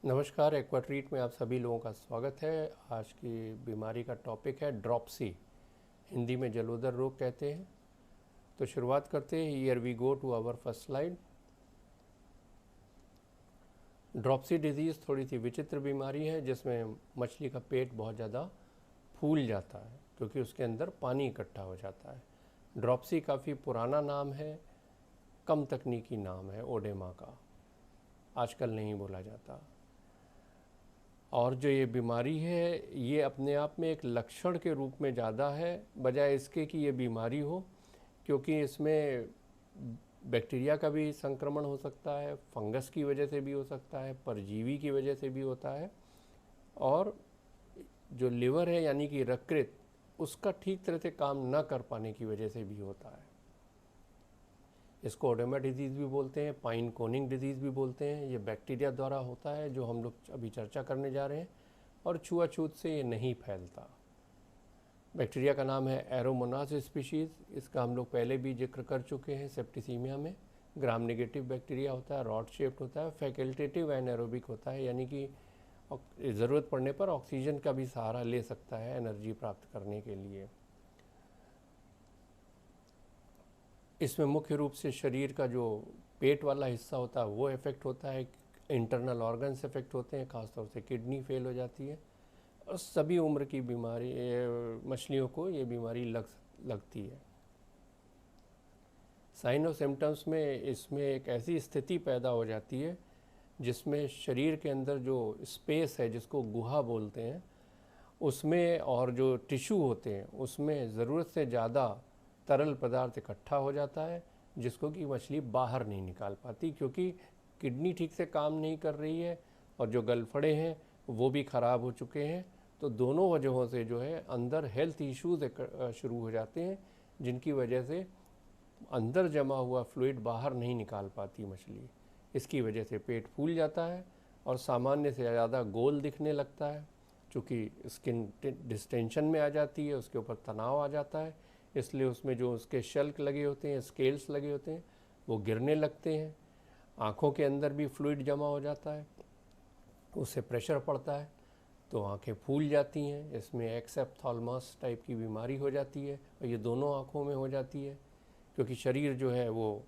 नमस्कार, एक्वाट्रीट में आप सभी लोगों का स्वागत है। आज की बीमारी का टॉपिक है ड्रॉप्सी, हिंदी में जलोदर रोग कहते हैं। तो शुरुआत करते हैं। Here we go to our first slide. Dropsy disease थोड़ी सी विचित्र बीमारी है जिसमें मछली का पेट बहुत ज़्यादा फूल जाता है क्योंकि उसके अंदर पानी इकट्ठा हो जाता है। ड्रॉप्सी काफ़ी पुराना नाम है, कम तकनीकी नाम है ओडेमा का, आजकल नहीं बोला जाता। और जो ये बीमारी है ये अपने आप में एक लक्षण के रूप में ज़्यादा है बजाय इसके कि ये बीमारी हो, क्योंकि इसमें बैक्टीरिया का भी संक्रमण हो सकता है, फंगस की वजह से भी हो सकता है, परजीवी की वजह से भी होता है, और जो लिवर है यानी कि यकृत उसका ठीक तरह से काम न कर पाने की वजह से भी होता है। इसको ओडेमा डिजीज़ भी बोलते हैं, पाइन कोनिंग डिजीज़ भी बोलते हैं। ये बैक्टीरिया द्वारा होता है जो हम लोग अभी चर्चा करने जा रहे हैं, और छुआछूत से ये नहीं फैलता। बैक्टीरिया का नाम है एरोमोनास स्पीशीज़। इसका हम लोग पहले भी जिक्र कर चुके हैं सेप्टिसीमिया में। ग्राम नेगेटिव बैक्टीरिया होता है, रॉड शेप्ड होता है, फैकल्टेटिव एनारोबिक होता है, यानी कि ज़रूरत पड़ने पर ऑक्सीजन का भी सहारा ले सकता है एनर्जी प्राप्त करने के लिए। इसमें मुख्य रूप से शरीर का जो पेट वाला हिस्सा होता है वो इफ़ेक्ट होता है, इंटरनल ऑर्गन्स इफ़ेक्ट होते हैं, ख़ासतौर से किडनी फेल हो जाती है, और सभी उम्र की बीमारी मछलियों को ये बीमारी लगती है। साइन और सिम्टम्स में इसमें एक ऐसी स्थिति पैदा हो जाती है जिसमें शरीर के अंदर जो स्पेस है जिसको गुहा बोलते हैं उसमें, और जो टिश्यू होते हैं उसमें ज़रूरत से ज़्यादा तरल पदार्थ इकट्ठा हो जाता है जिसको कि मछली बाहर नहीं निकाल पाती, क्योंकि किडनी ठीक से काम नहीं कर रही है और जो गलफड़े हैं वो भी ख़राब हो चुके हैं। तो दोनों वजहों से जो है अंदर हेल्थ इश्यूज़ शुरू हो जाते हैं, जिनकी वजह से अंदर जमा हुआ फ्लूइड बाहर नहीं निकाल पाती मछली। इसकी वजह से पेट फूल जाता है और सामान्य से ज़्यादा गोल दिखने लगता है, चूँकि स्किन डिस्टेंशन में आ जाती है, उसके ऊपर तनाव आ जाता है, इसलिए उसमें जो उसके शल्क लगे होते हैं, स्केल्स लगे होते हैं, वो गिरने लगते हैं। आँखों के अंदर भी फ्लूइड जमा हो जाता है, उससे प्रेशर पड़ता है तो आंखें फूल जाती हैं। इसमें एक्सेप्थॉल्मस टाइप की बीमारी हो जाती है, और ये दोनों आँखों में हो जाती है, क्योंकि शरीर जो है वो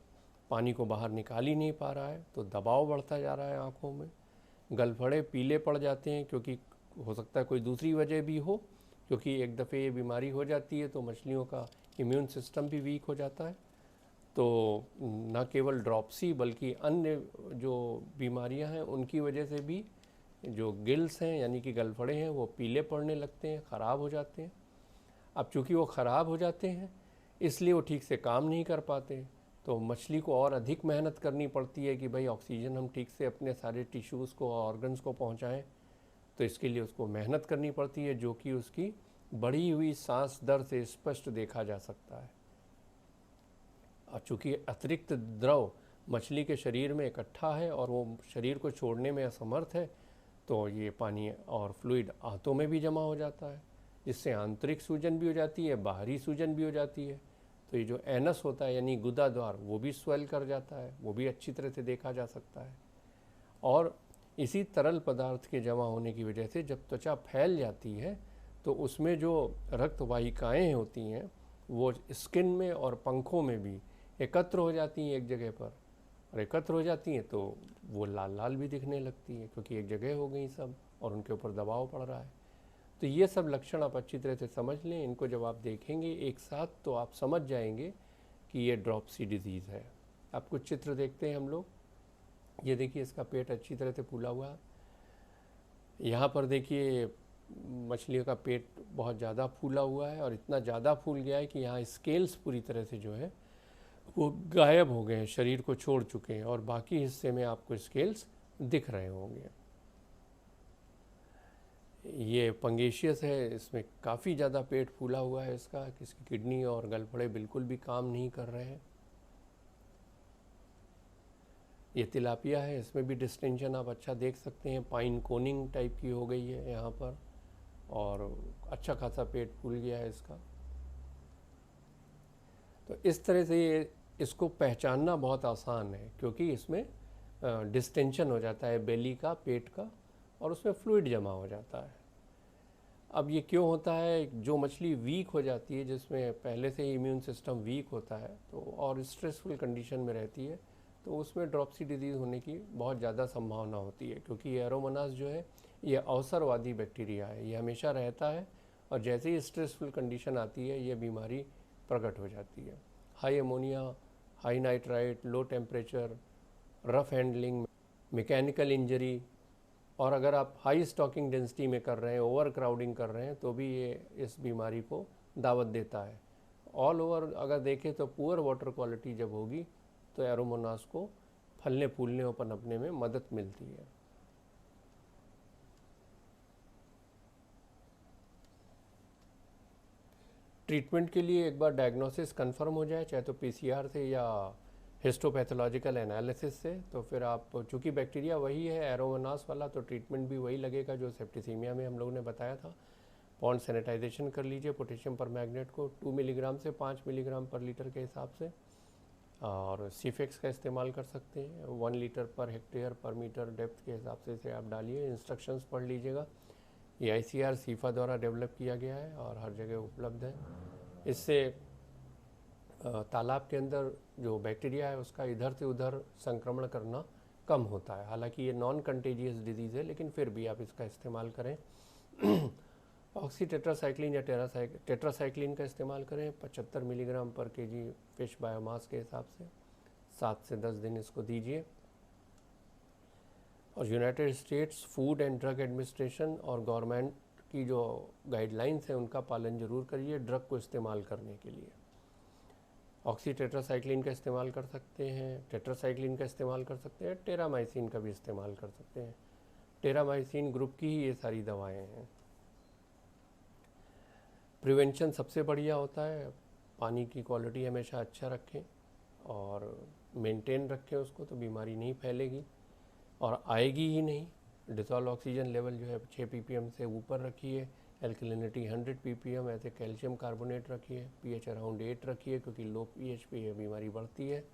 पानी को बाहर निकाल ही नहीं पा रहा है, तो दबाव बढ़ता जा रहा है आँखों में। गलफड़े पीले पड़ जाते हैं, क्योंकि हो सकता है कोई दूसरी वजह भी हो, क्योंकि एक दफ़े ये बीमारी हो जाती है तो मछलियों का इम्यून सिस्टम भी वीक हो जाता है। तो न केवल ड्रॉप्सी बल्कि अन्य जो बीमारियां हैं उनकी वजह से भी जो गिल्स हैं यानी कि गलफड़े हैं वो पीले पड़ने लगते हैं, ख़राब हो जाते हैं। अब चूँकि वो ख़राब हो जाते हैं इसलिए वो ठीक से काम नहीं कर पाते, तो मछली को और अधिक मेहनत करनी पड़ती है कि भाई ऑक्सीजन हम ठीक से अपने सारे टिश्यूज़ को, ऑर्गन्स को पहुँचाएँ। तो इसके लिए उसको मेहनत करनी पड़ती है, जो कि उसकी बढ़ी हुई सांस दर से स्पष्ट देखा जा सकता है। और चूँकि अतिरिक्त द्रव मछली के शरीर में इकट्ठा है और वो शरीर को छोड़ने में असमर्थ है, तो ये पानी और फ्लूइड आंतों में भी जमा हो जाता है, जिससे आंतरिक सूजन भी हो जाती है, बाहरी सूजन भी हो जाती है। तो ये जो एनस होता है यानी गुदा द्वार, वो भी स्वेल कर जाता है, वो भी अच्छी तरह से देखा जा सकता है। और इसी तरल पदार्थ के जमा होने की वजह से जब त्वचा फैल जाती है तो उसमें जो रक्त वाहिकाएँ होती हैं वो स्किन में और पंखों में भी एकत्र हो जाती हैं एक जगह पर, और एकत्र हो जाती हैं तो वो लाल लाल भी दिखने लगती हैं, क्योंकि एक जगह हो गई सब और उनके ऊपर दबाव पड़ रहा है। तो ये सब लक्षण आप अच्छी तरह से समझ लें। इनको जब आप देखेंगे एक साथ तो आप समझ जाएंगे कि ये ड्रॉप्सी डिजीज़ है। आप कुछ चित्र देखते हैं हम लोग। ये देखिए, इसका पेट अच्छी तरह से फूला हुआ है। यहाँ पर देखिए मछलियों का पेट बहुत ज़्यादा फूला हुआ है, और इतना ज़्यादा फूल गया है कि यहाँ स्केल्स पूरी तरह से जो है वो गायब हो गए हैं, शरीर को छोड़ चुके हैं, और बाकी हिस्से में आपको स्केल्स दिख रहे होंगे। ये पंगेशियस है, इसमें काफ़ी ज़्यादा पेट फूला हुआ है इसका, इसकी किडनी और गलफड़े बिल्कुल भी काम नहीं कर रहे हैं। ये तिलापिया है, इसमें भी डिस्टेंशन आप अच्छा देख सकते हैं, पाइन कोनिंग टाइप की हो गई है यहाँ पर, और अच्छा खासा पेट फूल गया है इसका। तो इस तरह से ये इसको पहचानना बहुत आसान है, क्योंकि इसमें डिस्टेंशन हो जाता है बेली का, पेट का, और उसमें फ्लूइड जमा हो जाता है। अब ये क्यों होता है? जो मछली वीक हो जाती है, जिसमें पहले से ही इम्यून सिस्टम वीक होता है तो और स्ट्रेसफुल कंडीशन में रहती है, तो उसमें ड्रॉप्सी डिजीज़ होने की बहुत ज़्यादा संभावना होती है, क्योंकि एरोमोनास जो है ये अवसरवादी बैक्टीरिया है, ये हमेशा रहता है और जैसे ही स्ट्रेसफुल कंडीशन आती है ये बीमारी प्रकट हो जाती है। High ammonia, high nitrite, low temperature, rough handling, mechanical injury, और अगर आप हाई स्टॉकिंग डेंसिटी में कर रहे हैं, ओवर क्राउडिंग कर रहे हैं, तो भी ये इस बीमारी को दावत देता है। ऑल ओवर अगर देखें तो पुअर वाटर क्वालिटी जब होगी तो एरोमोनास को फलने फूलने और पनपने में मदद मिलती है। ट्रीटमेंट के लिए एक बार डायग्नोसिस कंफर्म हो जाए, चाहे तो पीसीआर से या हिस्टोपैथोलॉजिकल एनालिसिस से, तो फिर आप, चूँकि बैक्टीरिया वही है एरोमोनास वाला, तो ट्रीटमेंट भी वही लगेगा जो सेप्टिसीमिया में हम लोगों ने बताया था। पॉन्ड सैनिटाइजेशन कर लीजिए पोटेशियम परमैंगनेट को 2 मिलीग्राम से 5 मिलीग्राम पर लीटर के हिसाब से, और सीफेक्स का इस्तेमाल कर सकते हैं 1 लीटर पर हेक्टेयर पर मीटर डेप्थ के हिसाब से इसे आप डालिए। इंस्ट्रक्शंस पढ़ लीजिएगा। ये ICAR सीफा द्वारा डेवलप किया गया है और हर जगह उपलब्ध है। इससे तालाब के अंदर जो बैक्टीरिया है उसका इधर से उधर संक्रमण करना कम होता है। हालांकि ये नॉन कंटेजियस डिजीज़ है, लेकिन फिर भी आप इसका इस्तेमाल करें। ऑक्सी टेट्रासाइक्लिन या टेट्रासाइक्लिन का इस्तेमाल करें 75 मिलीग्राम पर केजी फिश बायोमास के हिसाब से। 7 से 10 दिन इसको दीजिए। और United states food and drug administration और गवर्नमेंट की जो गाइडलाइंस हैं उनका पालन जरूर करिए ड्रग को इस्तेमाल करने के लिए। ऑक्सी टेट्रासाइक्लिन का इस्तेमाल कर सकते हैं, टेट्रासाइक्लिन का इस्तेमाल कर सकते हैं, टेरामाइसिन का भी इस्तेमाल कर सकते हैं। टेरामाइसिन ग्रुप की ही ये सारी दवाएं हैं। प्रिवेंशन सबसे बढ़िया होता है। पानी की क्वालिटी हमेशा अच्छा रखें और मेंटेन रखें उसको, तो बीमारी नहीं फैलेगी और आएगी ही नहीं। डिसॉल्व ऑक्सीजन लेवल जो है 6 ppm से ऊपर रखिए। एल्कलिनिटी 100 ppm, ऐसे कैल्शियम कार्बोनेट रखिए। pH अराउंड 8 रखिए, क्योंकि लो pH पे यह बीमारी बढ़ती है।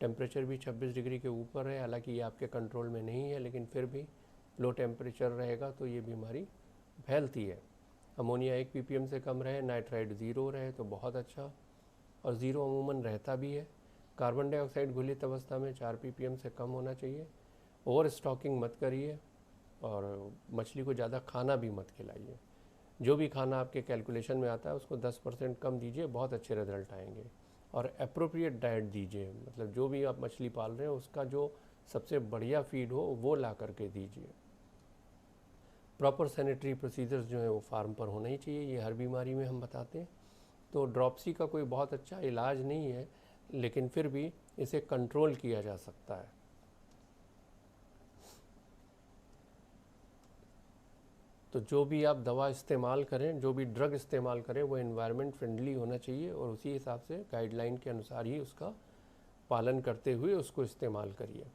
टेम्परेचर भी 26 डिग्री के ऊपर है, हालांकि ये आपके कंट्रोल में नहीं है, लेकिन फिर भी लो टेम्परेचर रहेगा तो ये बीमारी फैलती है। अमोनिया 1 ppm से कम रहे, नाइट्राइट 0 रहे तो बहुत अच्छा, और 0 अमूमन रहता भी है। कार्बन डाइऑक्साइड घुलित अवस्था में 4 ppm से कम होना चाहिए। ओवर स्टॉकिंग मत करिए और मछली को ज़्यादा खाना भी मत खिलाइए। जो भी खाना आपके कैलकुलेशन में आता है उसको 10% कम दीजिए, बहुत अच्छे रिजल्ट आएंगे। और अप्रोप्रिएट डाइट दीजिए, मतलब जो भी आप मछली पाल रहे हो उसका जो सबसे बढ़िया फीड हो वो ला करके दीजिए। प्रॉपर सैनिटरी प्रोसीजर्स जो है वो फार्म पर होना ही चाहिए, ये हर बीमारी में हम बताते हैं। तो ड्रॉप्सी का कोई बहुत अच्छा इलाज नहीं है, लेकिन फिर भी इसे कंट्रोल किया जा सकता है। तो जो भी आप दवा इस्तेमाल करें, जो भी ड्रग इस्तेमाल करें, वो एनवायरनमेंट फ्रेंडली होना चाहिए और उसी हिसाब से गाइडलाइन के अनुसार ही उसका पालन करते हुए उसको इस्तेमाल करिए।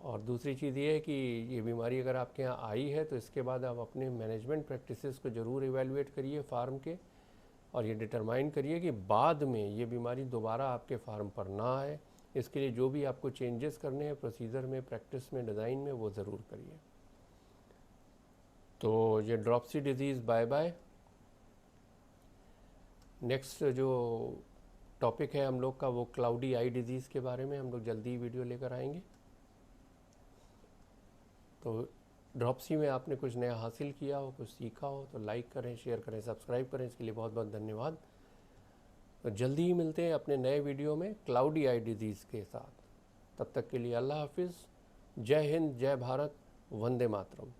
और दूसरी चीज़ ये है कि ये बीमारी अगर आपके यहाँ आई है तो इसके बाद आप अपने मैनेजमेंट प्रैक्टिसेस को ज़रूर इवैल्यूएट करिए फार्म के, और ये डिटरमाइन करिए कि बाद में ये बीमारी दोबारा आपके फार्म पर ना आए। इसके लिए जो भी आपको चेंजेस करने हैं प्रोसीजर में, प्रैक्टिस में, डिज़ाइन में, वो ज़रूर करिए। तो ये dropsy disease bye bye. Next जो टॉपिक है हम लोग का वो क्लाउडी आई डिजीज़ के बारे में हम लोग जल्दी ही वीडियो लेकर आएंगे। तो ड्रॉप्सी में आपने कुछ नया हासिल किया हो, कुछ सीखा हो तो लाइक करें, शेयर करें, सब्सक्राइब करें, इसके लिए बहुत बहुत धन्यवाद। तो जल्दी ही मिलते हैं अपने नए वीडियो में क्लाउडी आई डिजीज़ के साथ। तब तक के लिए अल्लाह हाफिज़, जय हिंद, जय भारत, वंदे मातरम।